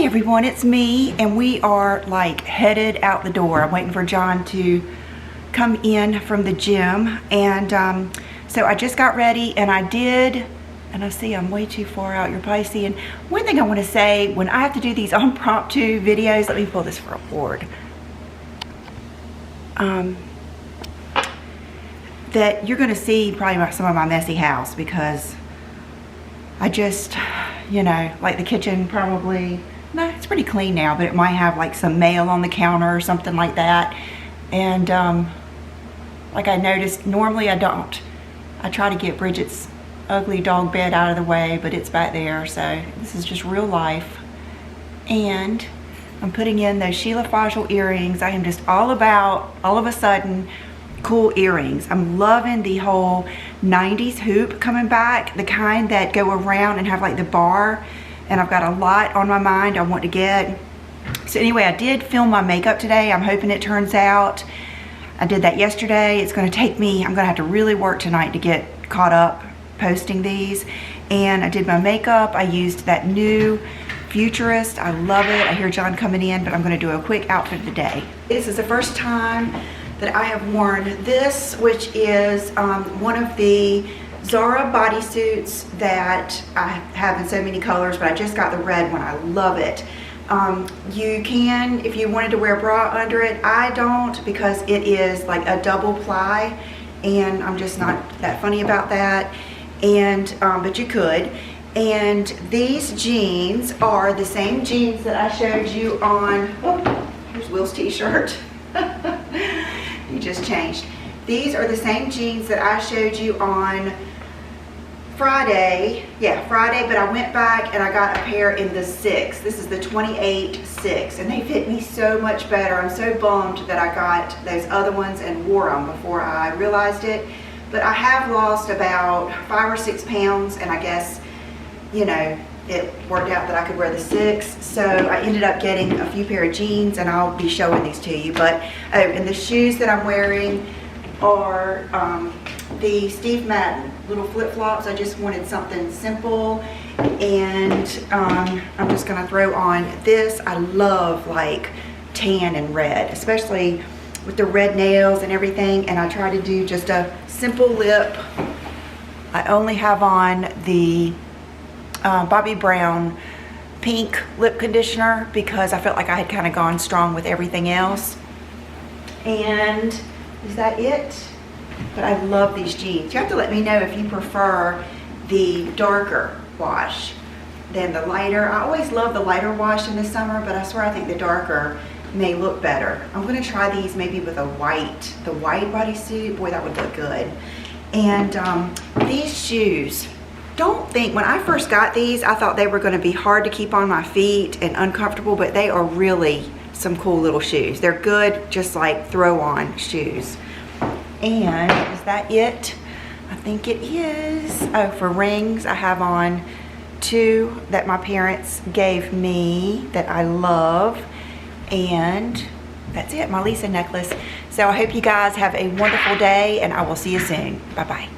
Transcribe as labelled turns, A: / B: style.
A: Hey everyone, it's me, and we are like headed out the door. I'm waiting for John to come in from the gym, and so I just got ready, and I did, and I see I'm way too far out. You're probably seeing. One thing I want to say, when I have to do these impromptu videos, let me pull this forward. That you're going to see probably some of my messy house, because I just, you know, like the kitchen probably, no, it's pretty clean now, but it might have like some mail on the counter or something like that. And like I noticed, normally I don't. I try to get Bridget's ugly dog bed out of the way, but it's back there, so this is just real life. And I'm putting in those Sheila Fajl earrings. I am just all about, all of a sudden, cool earrings. I'm loving the whole 90s hoop coming back, the kind that go around and have like the bar, and I've got a lot on my mind I want to get. So anyway, I did film my makeup today. I'm hoping it turns out. I did that yesterday. It's going to take me, I'm going to have to really work tonight to get caught up posting these. And I did my makeup. I used that new Futurist. I love it. I hear John coming in, but I'm going to do a quick outfit of the day. This is the first time that I have worn this, which is one of the Zara bodysuits that I have in so many colors, but I just got the red one. I love it. You can, if you wanted to wear a bra under it. I don't, because it is like a double ply, and I'm just not that funny about that. And but you could. And these jeans are the same jeans that I showed you on, oh, here's Will's t-shirt. He just changed. These are the same jeans that I showed you on Friday. Yeah, Friday, but I went back and I got a pair in the 6. This is the 28-6, and they fit me so much better. I'm so bummed that I got those other ones and wore them before I realized it. But I have lost about 5 or 6 pounds, and I guess, you know, it worked out that I could wear the 6, so I ended up getting a few pair of jeans, and I'll be showing these to you. But oh, and the shoes that I'm wearing are the Steve Madden little flip-flops. I just wanted something simple, and I'm just gonna throw on this. I love like tan and red, especially with the red nails and everything, and I try to do just a simple lip. I only have on the Bobbi Brown pink lip conditioner because I felt like I had kind of gone strong with everything else. And is that it? But I love these jeans. You have to let me know if you prefer the darker wash than the lighter. I always love the lighter wash in the summer, but I swear I think the darker may look better. I'm going to try these maybe with the white bodysuit. Boy, that would look good. And these shoes, don't think, when I first got these, I thought they were going to be hard to keep on my feet and uncomfortable, but they are really some cool little shoes. They're good, just like throw on shoes. And is that it? I think it is. Oh, for rings, I have on 2 that my parents gave me that I love. And that's it, my Lisa necklace. So I hope you guys have a wonderful day, and I will see you soon. Bye-bye.